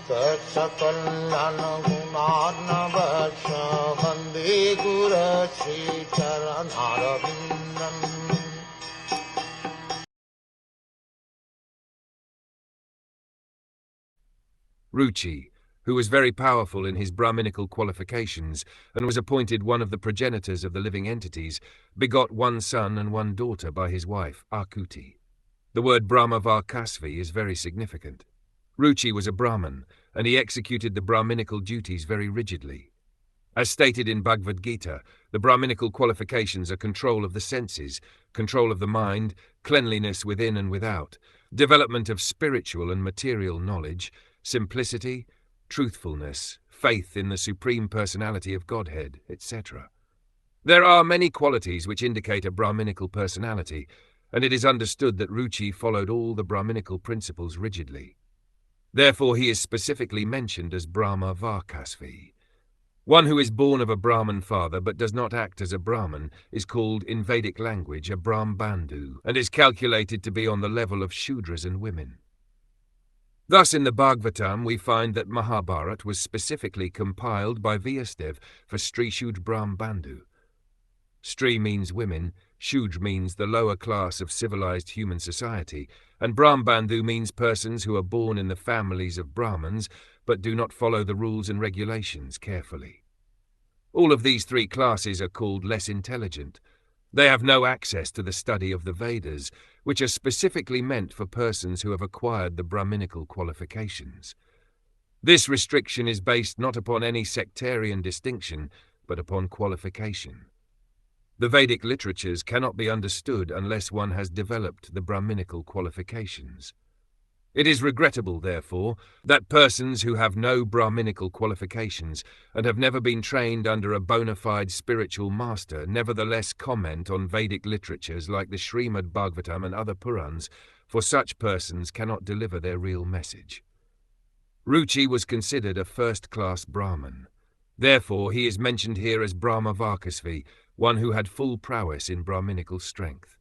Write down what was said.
Saksakalyan gunarnavasya Vande Guru Sri Charanarvindam. Ruchi, who was very powerful in his Brahminical qualifications and was appointed one of the progenitors of the living entities, begot one son and one daughter by his wife, Akuti. The word Brahmavarkasvi is very significant. Ruchi was a Brahmin, and he executed the Brahminical duties very rigidly. As stated in Bhagavad Gita, the Brahminical qualifications are control of the senses, control of the mind, cleanliness within and without, development of spiritual and material knowledge, simplicity, truthfulness, faith in the Supreme Personality of Godhead, etc. There are many qualities which indicate a Brahminical personality, and it is understood that Ruchi followed all the Brahminical principles rigidly. Therefore he is specifically mentioned as Brahma Varkasvi. One who is born of a Brahmin father but does not act as a Brahmin is called in Vedic language a Brahmbandhu and is calculated to be on the level of Shudras and women. Thus in the Bhagavatam we find that Mahabharat was specifically compiled by Vyasadeva for Stri Shudra Brahmbandhu. Stri means women, Shudra means the lower class of civilized human society, and Brahmbandhu means persons who are born in the families of Brahmins but do not follow the rules and regulations carefully. All of these three classes are called less intelligent. They have no access to the study of the Vedas, which are specifically meant for persons who have acquired the Brahminical qualifications. This restriction is based not upon any sectarian distinction, but upon qualification. The Vedic literatures cannot be understood unless one has developed the Brahminical qualifications. It is regrettable, therefore, that persons who have no Brahminical qualifications and have never been trained under a bona fide spiritual master nevertheless comment on Vedic literatures like the Srimad Bhagwatam and other Purans, for such persons cannot deliver their real message. Ruchi was considered a first-class Brahmin. Therefore he is mentioned here as Brahma Varkasvi, one who had full prowess in Brahminical strength.